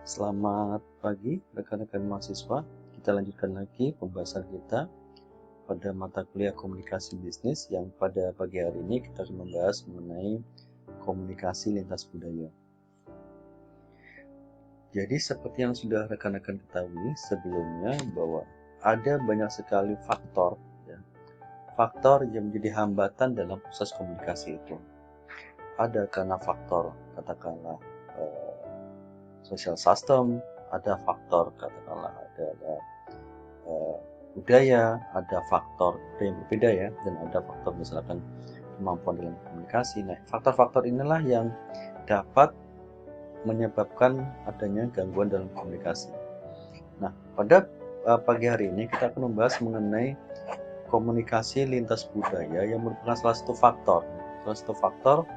Selamat pagi rekan-rekan mahasiswa. Kita lanjutkan lagi pembahasan kita pada mata kuliah komunikasi bisnis yang pada pagi hari ini kita akan membahas mengenai komunikasi lintas budaya. Jadi seperti yang sudah rekan-rekan ketahui sebelumnya bahwa ada banyak sekali faktor yang menjadi hambatan dalam proses komunikasi itu. Ada karena faktor katakanlah social system, ada faktor katakanlah ada budaya, ada faktor yang berbeda ya, dan ada faktor misalkan kemampuan dalam komunikasi. Nah, faktor-faktor inilah yang dapat menyebabkan adanya gangguan dalam komunikasi. Nah, pada pagi hari ini kita akan membahas mengenai komunikasi lintas budaya yang merupakan salah satu faktor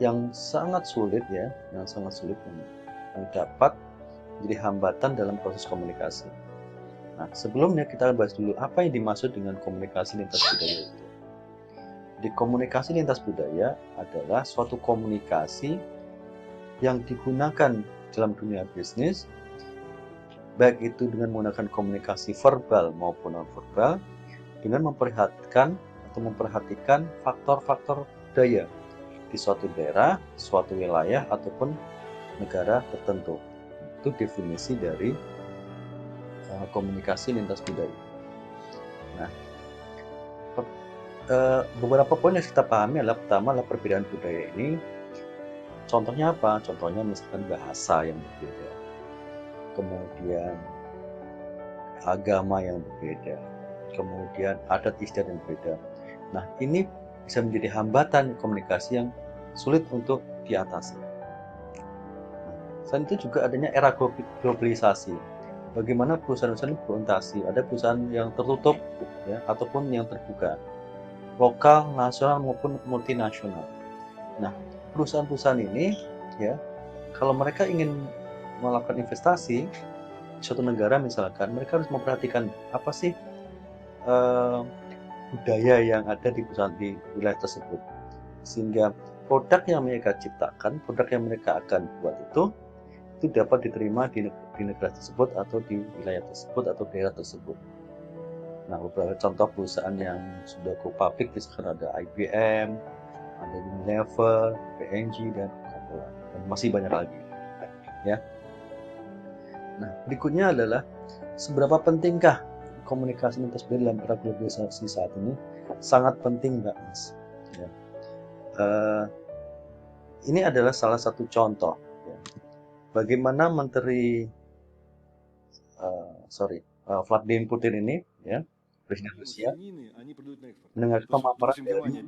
yang sangat sulit ya, yang dapat menjadi hambatan dalam proses komunikasi. Nah, sebelumnya kita bahas dulu apa yang dimaksud dengan komunikasi lintas budaya itu. Di komunikasi lintas budaya adalah suatu komunikasi yang digunakan dalam dunia bisnis, baik itu dengan menggunakan komunikasi verbal maupun non-verbal, dengan memperhatikan faktor-faktor budaya di suatu daerah, suatu wilayah, ataupun negara tertentu. Itu definisi dari komunikasi lintas budaya. Nah, beberapa poin yang kita pahami adalah pertama adalah perbedaan budaya ini. Contohnya apa? Contohnya misalkan bahasa yang berbeda, kemudian agama yang berbeda, kemudian adat istiadat yang berbeda. Nah, ini bisa menjadi hambatan komunikasi yang sulit untuk diatasi. Selain itu juga adanya era globalisasi. Bagaimana perusahaan-perusahaan berorientasi, ada perusahaan yang tertutup ya, ataupun yang terbuka, lokal, nasional maupun multinasional. Nah, perusahaan-perusahaan ini ya, kalau mereka ingin melakukan investasi di suatu negara misalkan, mereka harus memperhatikan apa sih budaya yang ada di wilayah tersebut, sehingga produk yang mereka ciptakan, produk yang mereka akan buat itu dapat diterima di negara tersebut atau di wilayah tersebut atau daerah tersebut. Nah, beberapa contoh perusahaan yang sudah go public misalkan ada IBM, ada Unilever, P&G, dan Coca-Cola, dan masih banyak lagi ya. Nah, berikutnya adalah seberapa pentingkah komunikasi lintas budaya dalam era globalisasi saat ini? Sangat penting, Mbak Mas ya. Ini adalah salah satu contoh ya. Bagaimana Menteri Vladimir Putin ini ya, Presiden Rusia, mendengar pemaparan dari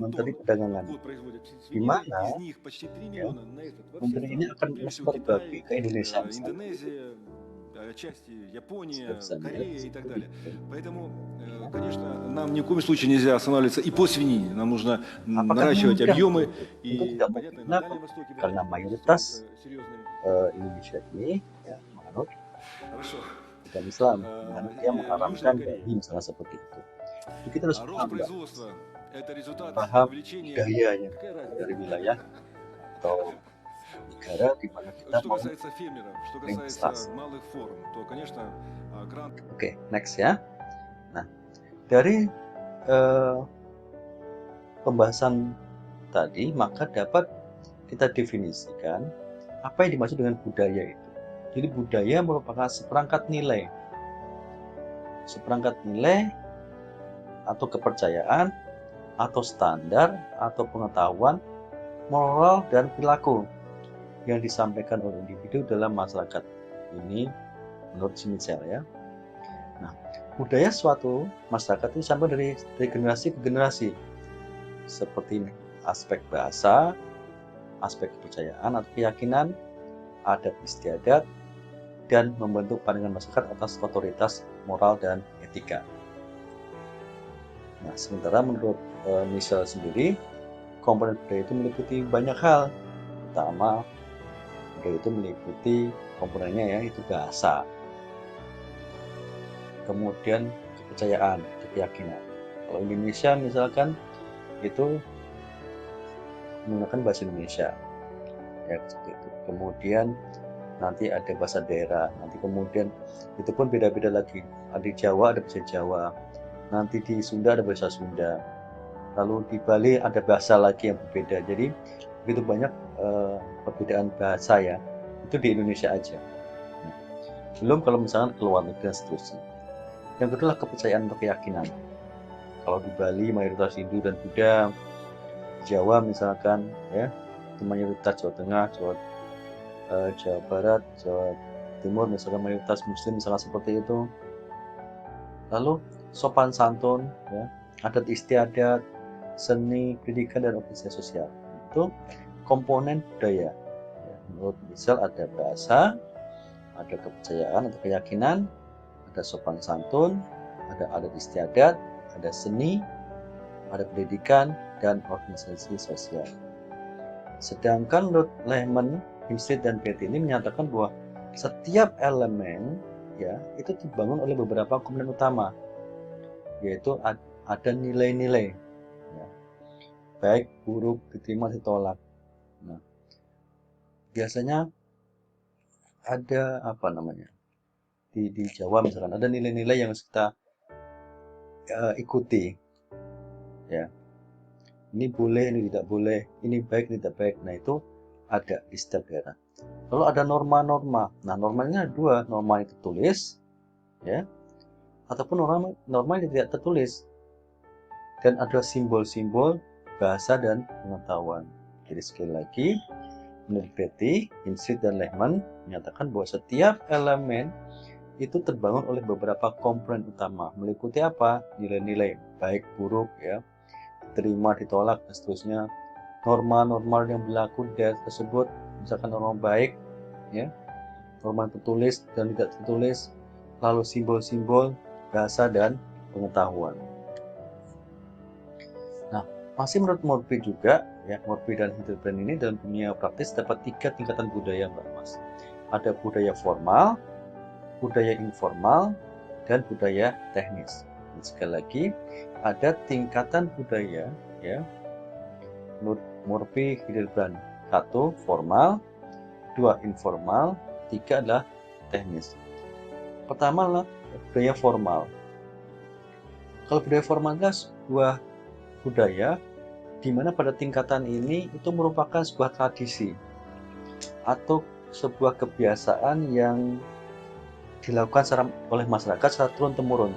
Menteri Perdagangan, di mana ya, Menteri ini akan ekspor babi ke Indonesia misalnya. Sudah bisa melihat di situ, Поэтому, конечно, нам ни в коем случае нельзя останавливаться и по свинине. Нам нужно apakah наращивать mungkin объемы. Tentu tidak mungkin. Kenapa? Karena mayoritas Indonesia ini ya, menganut agama Islam, dan dia mengharamkan babi misalnya seperti itu. Jadi kita harus paham, budayanya dari wilayah atau negara di mana kita mau berinvestasi. Oke, next ya. Nah, dari pembahasan tadi maka dapat kita definisikan apa yang dimaksud dengan budaya itu. Jadi budaya merupakan seperangkat nilai atau kepercayaan atau standar atau pengetahuan, moral dan perilaku yang disampaikan oleh individu dalam masyarakat ini menurut Schmitzell ya. Nah, budaya suatu masyarakat itu sampai dari generasi ke generasi, seperti aspek bahasa, aspek kepercayaan atau keyakinan, adat istiadat, dan membentuk pandangan masyarakat atas otoritas moral dan etika. Nah, sementara menurut Michel sendiri, komponen budaya itu meliputi banyak hal. Pertama, budaya itu meliputi komponennya yaitu bahasa, kemudian kepercayaan, keyakinan. Kalau Indonesia misalkan itu menggunakan bahasa Indonesia ya, seperti itu. Kemudian nanti ada bahasa daerah, nanti kemudian itu pun beda-beda lagi. Ada di Jawa ada bahasa Jawa, nanti di Sunda ada bahasa Sunda, lalu di Bali ada bahasa lagi yang berbeda. Jadi begitu banyak perbedaan bahasa ya, itu di Indonesia aja. Nah, belum kalau misalkan ke luar negeri dan seterusnya. Yang kedua adalah kepercayaan atau keyakinan. Kalau di Bali mayoritas Hindu dan Buddha, Jawa misalkan ya itu mayoritas, Jawa Tengah, Jawa Barat, Jawa Timur misalkan mayoritas Muslim misalkan seperti itu. Lalu sopan santun, ya, adat istiadat, seni, pendidikan dan organisasi sosial itu komponen budaya. Ya, menurut misal ada bahasa, ada kepercayaan atau keyakinan, ada sopan santun, ada adat istiadat, ada seni, ada pendidikan dan organisasi sosial. Sedangkan menurut Lehman, Himstead dan Beatty ini menyatakan bahwa setiap elemen ya itu dibangun oleh beberapa komponen utama, yaitu ada nilai-nilai, ya, baik, buruk, diterima, ditolak. Nah, biasanya ada apa namanya di Jawa misalkan ada nilai-nilai yang kita ikuti, ya. Ini boleh, ini tidak boleh, ini baik, ini tidak baik. Nah, itu ada di setiap daerah. Lalu ada norma-norma. Nah, normanya ada dua, norma yang tertulis, ya, ataupun norma yang tidak tertulis. Dan ada simbol-simbol bahasa dan pengetahuan. Jadi sekali lagi, menurut Beatty, Himstead dan Lehman menyatakan bahwa setiap elemen itu terbangun oleh beberapa komponen utama, meliputi apa? Nilai-nilai baik, buruk, ya, terima, ditolak, dan seterusnya. Norma-norma yang berlaku di daerah tersebut, misalkan norma baik, ya, norma tertulis dan tidak tertulis, lalu simbol-simbol bahasa dan pengetahuan. Nah, masih menurut Morphy juga, ya, Morphy dan Hildebrand ini dalam dunia praktis dapat 3 tingkatan budaya, Mbak Mas. Ada budaya formal, budaya informal, dan budaya teknis. Dan sekali lagi, ada tingkatan budaya, ya, menurut Morphy, Hildebrand. 1 formal, 2 informal, 3 adalah teknis. Pertama adalah budaya formal. Kalau budaya formal adalah sebuah budaya di mana pada tingkatan ini itu merupakan sebuah tradisi atau sebuah kebiasaan yang dilakukan oleh masyarakat secara turun temurun,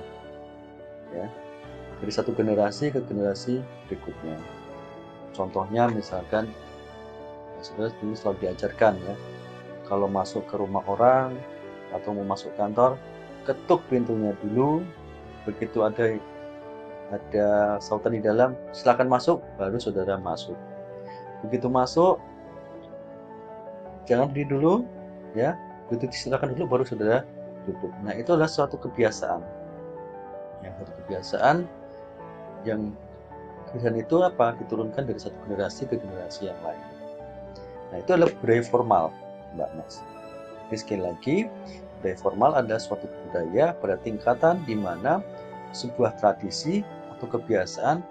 ya, dari satu generasi ke generasi berikutnya. Contohnya misalkan saudara dulu selalu diajarkan, ya, kalau masuk ke rumah orang atau mau masuk kantor, ketuk pintunya dulu, begitu ada sautan di dalam, silakan masuk, baru saudara masuk. Begitu masuk, jangan berdiri dulu, ya, begitu disilakan dulu baru saudara duduk. Nah, itu adalah suatu kebiasaan, suatu kebiasaan yang kebiasaan itu apa? Diturunkan dari satu generasi ke generasi yang lain. Nah, itu adalah budaya formal, Mbak Mas. Jadi sekali lagi, budaya formal adalah suatu budaya pada tingkatan di mana sebuah tradisi atau kebiasaan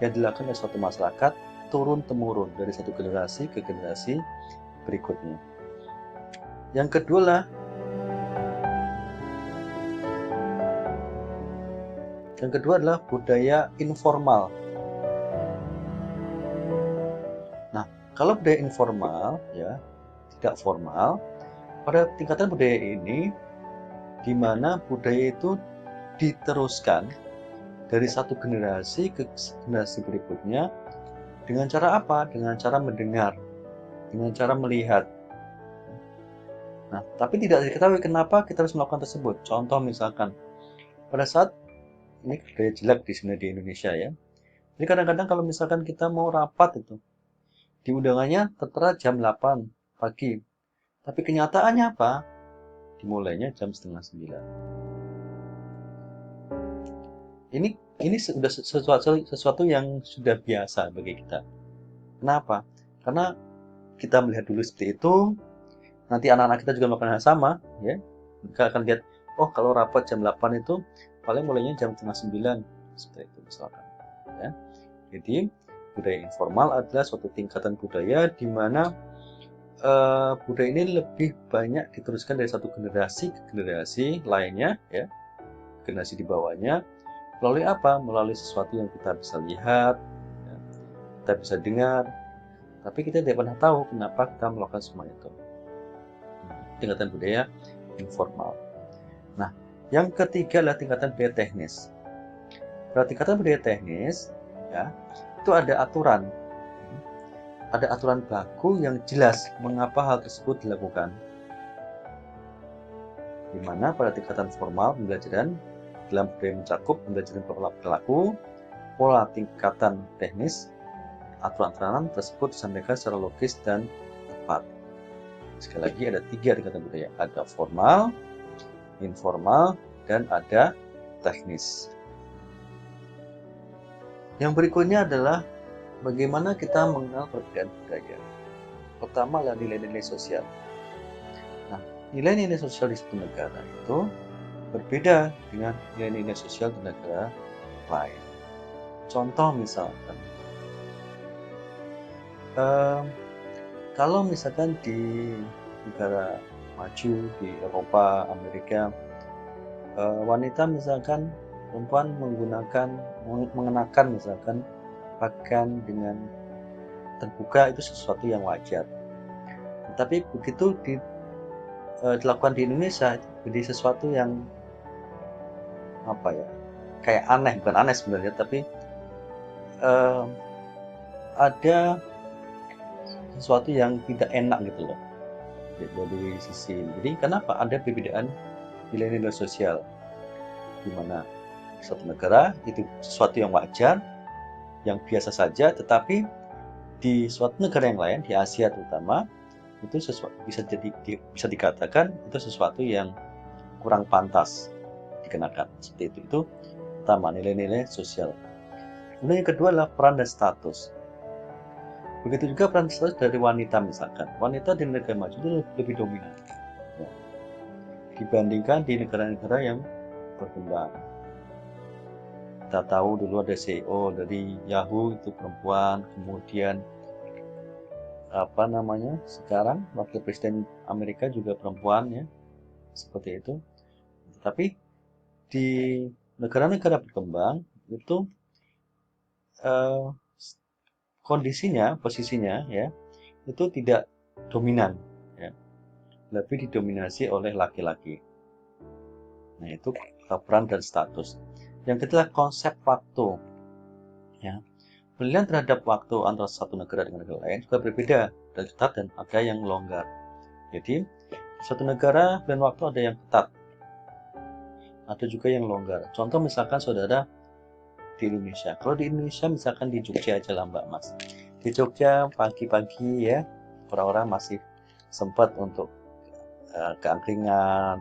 yang dilakukan oleh suatu masyarakat turun-temurun dari satu generasi ke generasi berikutnya. Yang kedua adalah budaya informal. Nah, kalau budaya informal, ya, tidak formal, pada tingkatan budaya ini di mana budaya itu diteruskan dari satu generasi ke generasi berikutnya dengan cara apa? Dengan cara mendengar, dengan cara melihat. Nah, tapi tidak diketahui kenapa kita harus melakukan tersebut. Contoh misalkan, pada saat ini budaya jelek di Indonesia, ya. Jadi kadang-kadang kalau misalkan kita mau rapat itu, di undangannya tertera jam 8 pagi. Tapi kenyataannya apa? Dimulainya jam setengah 9. Ini sudah sesuatu yang sudah biasa bagi kita. Kenapa? Karena kita melihat dulu seperti itu, nanti anak-anak kita juga melakukan hal sama, ya. Mereka akan lihat, oh kalau rapat jam 8 itu paling mulainya jam setengah 9, seperti itu misalkan, ya. Jadi budaya informal adalah suatu tingkatan budaya di mana budaya ini lebih banyak diteruskan dari satu generasi ke generasi lainnya, ya, generasi di bawahnya, melalui apa? Melalui sesuatu yang kita bisa lihat, ya, kita bisa dengar, tapi kita tidak pernah tahu kenapa kita melakukan semua itu. Tingkatan budaya informal. Nah, yang ketiga adalah tingkatan budaya teknis. Pada tingkatan budaya teknis, ya, itu ada aturan baku yang jelas mengapa hal tersebut dilakukan. Di mana pada tingkatan formal pembelajaran dalam budaya mencakup pembelajaran pola perilaku, pola tingkatan teknis, aturan-aturan tersebut disampaikan secara logis dan tepat. Sekali lagi ada 3 tingkatan budaya, ada formal, informal, dan ada teknis. Yang berikutnya adalah bagaimana kita mengenal perbedaan budaya. Pertama adalah nilai-nilai sosial. Nah, nilai-nilai sosial di satu negara itu berbeda dengan nilai-nilai sosial di negara lain. Contoh misalkan, kalau misalkan di negara maju di Eropa, Amerika, wanita misalkan perempuan mengenakan misalkan pakaian dengan terbuka itu sesuatu yang wajar. Tapi begitu dilakukan di Indonesia jadi sesuatu yang kayak aneh, bukan aneh sebenarnya, tapi ada sesuatu yang tidak enak gitu loh dari sisi. Jadi kenapa ada perbedaan nilai-nilai sosial, di mana satu negara itu sesuatu yang wajar, yang biasa saja, tetapi di suatu negara yang lain, di Asia terutama, itu bisa dikatakan itu sesuatu yang kurang pantas dikenakan. Seperti itu. Itu pertama, nilai-nilai sosial. Kemudian yang kedua adalah peran dan status. Begitu juga peran status dari wanita misalkan. Wanita di negara maju itu lebih dominan, ya, dibandingkan di negara-negara yang berkembang. Kita tahu dulu ada CEO dari Yahoo itu perempuan, kemudian sekarang wakil presiden Amerika juga perempuan, ya, seperti itu. Tapi di negara-negara berkembang itu posisinya, ya, itu tidak dominan, ya, lebih didominasi oleh laki-laki. Nah, itu peran dan status. Yang ketiga, konsep waktu, ya. Penilaian terhadap waktu antara satu negara dengan negara lain juga berbeda dan ketat, dan ada yang longgar. Jadi suatu negara dan waktu ada yang ketat, ada juga yang longgar. Contoh misalkan saudara di Indonesia. Kalau di Indonesia misalkan di Jogja aja lah Mbak Mas. Di Jogja pagi-pagi, ya, orang-orang masih sempat untuk keangkringan,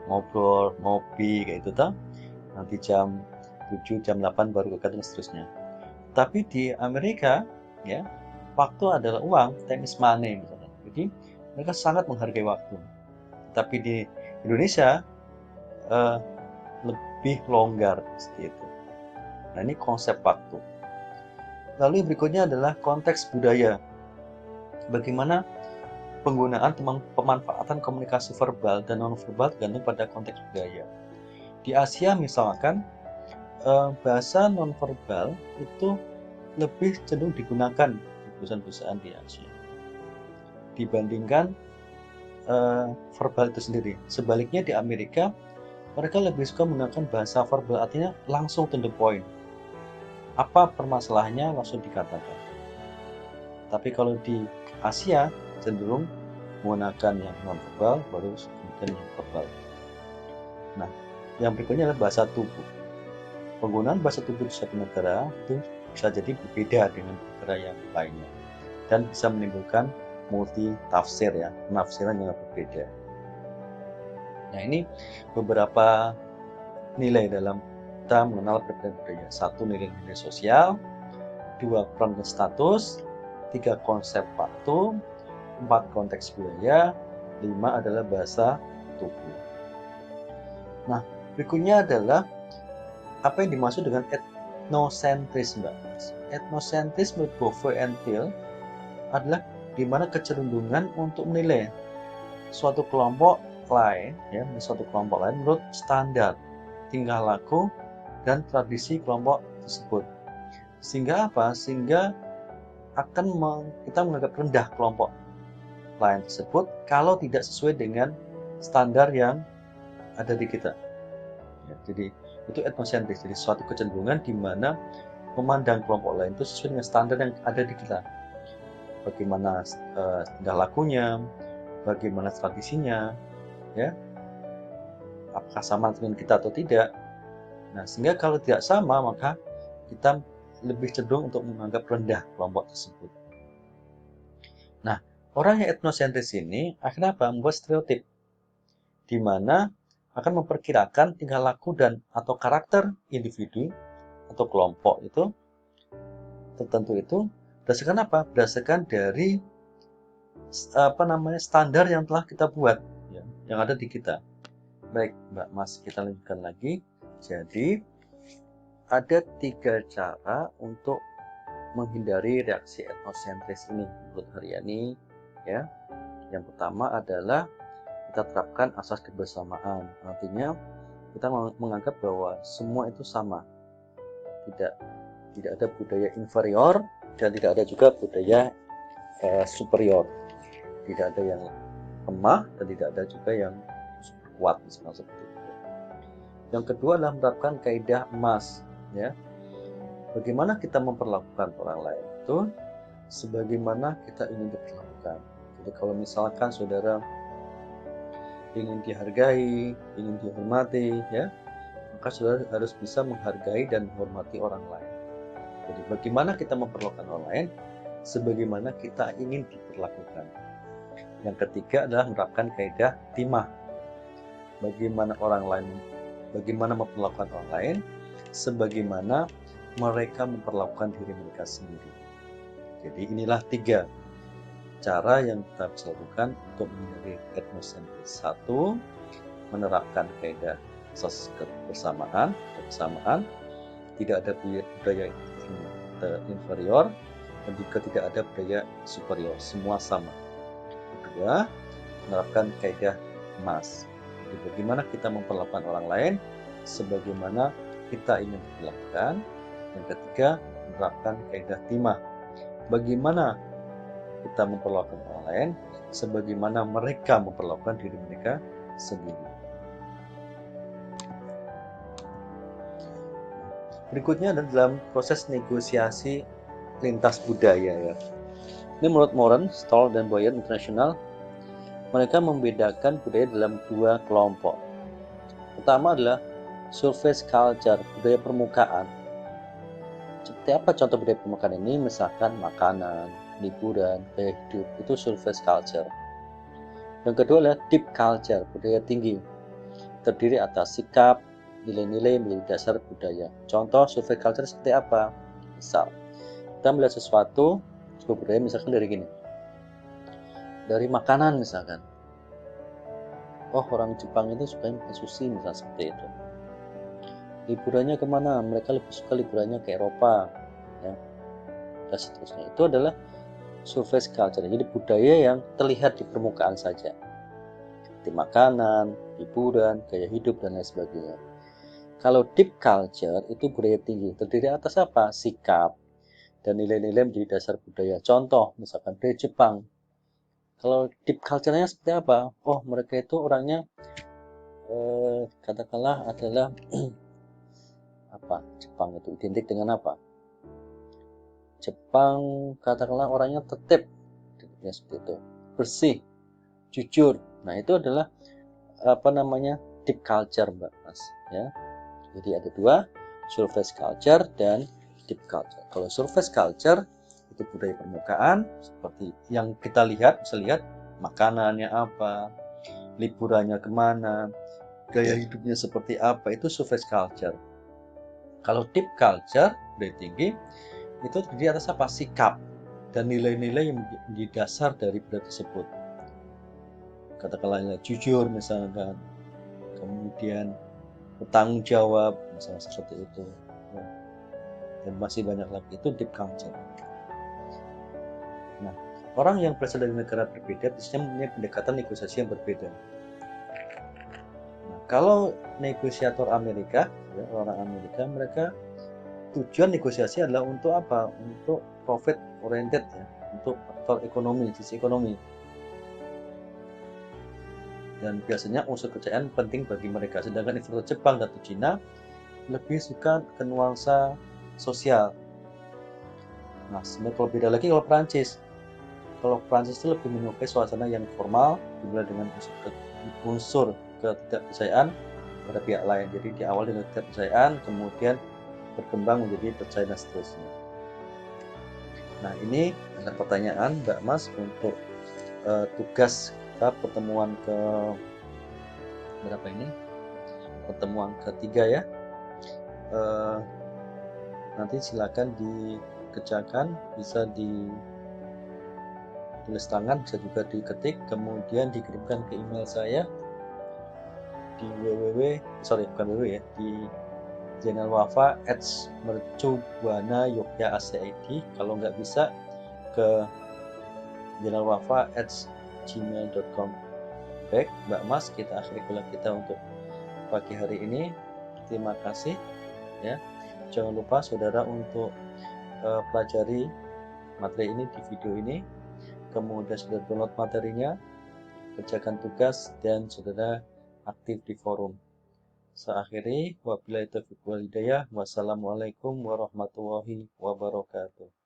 ngobrol, ngopi kayak itu toh. Nanti jam 7, jam 8 baru ke kantor dan seterusnya. Tapi di Amerika, ya, waktu adalah uang, time is money misalnya. Jadi mereka sangat menghargai waktu. Tapi di Indonesia lebih longgar seperti itu. Nah, ini konsep waktu. Lalu berikutnya adalah konteks budaya. Bagaimana penggunaan pemanfaatan komunikasi verbal dan non-verbal tergantung pada konteks budaya. Di Asia misalkan, bahasa non-verbal itu lebih cenderung digunakan di perusahaan-perusahaan di Asia dibandingkan verbal itu sendiri. Sebaliknya di Amerika, mereka lebih suka menggunakan bahasa verbal, artinya langsung to the point. Apa permasalahannya langsung dikatakan. Tapi kalau di Asia cenderung menggunakan yang non-verbal, baru kemudian yang verbal. Nah, yang berikutnya adalah bahasa tubuh. Penggunaan bahasa tubuh di suatu negara itu bisa jadi berbeda dengan negara yang lainnya, dan bisa menimbulkan multi tafsir, ya, penafsiran yang berbeda. Nah, ini beberapa nilai dalam kita mengenal perbedaan budaya. 1, nilai-nilai sosial. 2, peran dan status. 3, konsep waktu. 4, konteks budaya. 5 adalah bahasa tubuh. Nah, berikutnya adalah apa yang dimaksud dengan etnosentrisme. Etnosentrisme menurut Beauvoir and Thiel adalah di mana kecenderungan untuk menilai suatu kelompok lain, ya, suatu kelompok lain menurut standar tingkah laku dan tradisi kelompok tersebut. Sehingga apa? Sehingga kita menganggap rendah kelompok lain tersebut kalau tidak sesuai dengan standar yang ada di kita. Ya, jadi itu etnosentris, jadi suatu kecenderungan di mana memandang kelompok lain itu sesuai dengan standar yang ada di kita. Bagaimana tingkah lakunya, bagaimana tradisinya, ya, apakah sama dengan kita atau tidak. Nah, sehingga kalau tidak sama, maka kita lebih cenderung untuk menganggap rendah kelompok tersebut. Nah, orang yang etnosentris ini akhirnya apa? Membuat stereotip, di mana akan memperkirakan tingkah laku dan atau karakter individu atau kelompok itu tertentu itu berdasarkan apa? Berdasarkan dari standar yang telah kita buat, ya, yang ada di kita. Baik, Mbak Mas, kita lanjutkan lagi. Jadi ada 3 cara untuk menghindari reaksi etnosentris ini menurut Haryani, ya. Yang pertama adalah kita terapkan asas kebersamaan. Artinya kita menganggap bahwa semua itu sama. Tidak ada budaya inferior dan tidak ada juga budaya superior. Tidak ada yang lemah dan tidak ada juga yang super kuat, misalnya seperti itu. Yang kedua adalah menerapkan kaidah emas, ya. Bagaimana kita memperlakukan orang lain itu sebagaimana kita ingin diperlakukan. Jadi kalau misalkan saudara ingin dihargai, ingin dihormati, ya, maka saudara harus bisa menghargai dan menghormati orang lain. Jadi bagaimana kita memperlakukan orang lain sebagaimana kita ingin diperlakukan. Yang ketiga adalah menerapkan kaidah timah. Bagaimana memperlakukan orang lain sebagaimana mereka memperlakukan diri mereka sendiri. Jadi inilah 3 cara yang kita bisa lakukan untuk menghindari etnosentris. 1, menerapkan kaidah asas kebersamaan, tidak ada budaya inferior dan juga tidak ada budaya superior, semua sama. Kedua, menerapkan kaidah emas. Jadi bagaimana kita memperlakukan orang lain sebagaimana kita ingin diperlakukan. Yang ketiga, menerapkan kaidah timah. Bagaimana kita memperlakukan orang lain sebagaimana mereka memperlakukan diri mereka sendiri. Berikutnya adalah dalam proses negosiasi lintas budaya, ya. Ini menurut Moran, Stoll, dan Boyer International, mereka membedakan budaya dalam 2 kelompok. Pertama adalah surface culture, budaya permukaan. Seperti apa contoh budaya permukaan ini? Misalkan makanan, liburan, gaya hidup, itu surface culture. Yang kedua adalah deep culture, budaya tinggi, terdiri atas sikap, nilai-nilai menjadi dasar budaya. Contoh surface culture seperti apa? Misal, kita melihat sesuatu, sebuah budaya misalkan dari gini, dari makanan misalkan. Oh, orang Jepang itu suka makan sushi, misalnya seperti itu. Liburannya kemana? Mereka lebih suka liburannya ke Eropa, ya, dan seterusnya. Itu adalah surface culture, jadi budaya yang terlihat di permukaan saja, seperti makanan, liburan, gaya hidup, dan lain sebagainya. Kalau deep culture itu budaya tinggi, terdiri atas apa? Sikap dan nilai-nilai menjadi dasar budaya. Contoh, misalkan budaya Jepang. Kalau deep culture-nya seperti apa? Oh, mereka itu orangnya katakanlah adalah apa? Jepang itu identik dengan apa? Jepang katakanlah orangnya tertib, ya, seperti itu, bersih, jujur. Nah, itu adalah deep culture, Mbak Mas, ya. Jadi ada 2, surface culture dan deep culture. Kalau surface culture itu budaya permukaan seperti yang kita lihat, bisa lihat makanannya apa, liburannya kemana, gaya hidupnya seperti apa, itu surface culture. Kalau deep culture, budaya tinggi, itu terdiri atas apa? Sikap dan nilai-nilai yang menjadi dasar dari budaya tersebut. Katakanlah jujur misalkan, kemudian bertanggung jawab, misalnya seperti itu, dan masih banyak lagi. Itu deep culture. Nah, orang yang berasal dari negara berbeda biasanya mempunyai pendekatan negosiasi yang berbeda. Nah, kalau negosiator Amerika, ya, orang Amerika, mereka tujuan negosiasi adalah untuk apa? Untuk profit oriented, ya, untuk faktor ekonomi, sisi ekonomi. Dan biasanya unsur kejayaan penting bagi mereka. Sedangkan investor Jepang dan Cina lebih suka ke nuansa sosial. Nah, sebenarnya kalau beda lagi kalau Prancis. Kalau Prancis itu lebih menyukai suasana yang formal, dimulai dengan unsur ketidakpercayaan pada pihak lain. Jadi di awal dengan ketidakpercayaan, kemudian berkembang menjadi percaya dan seterusnya. Nah, ini ada pertanyaan Mbak Mas untuk tugas kita pertemuan ke berapa ini? Pertemuan ketiga ya. Nanti silakan dikerjakan, bisa ditulis tangan, bisa juga diketik, kemudian dikirimkan ke email saya di di janalwafa@mercubuana.yogyakarta. Kalau nggak bisa ke janalwafa@gmail.com. Baik, Mbak Mas, kita akhiri kuliah kita untuk pagi hari ini. Terima kasih ya. Jangan lupa saudara untuk pelajari materi ini di video ini, kemudian sudah download materinya, kerjakan tugas, dan saudara aktif di forum. Saya akhiri, wabillahi taufiq wal hidayah. Wassalamualaikum warahmatullahi wabarakatuh.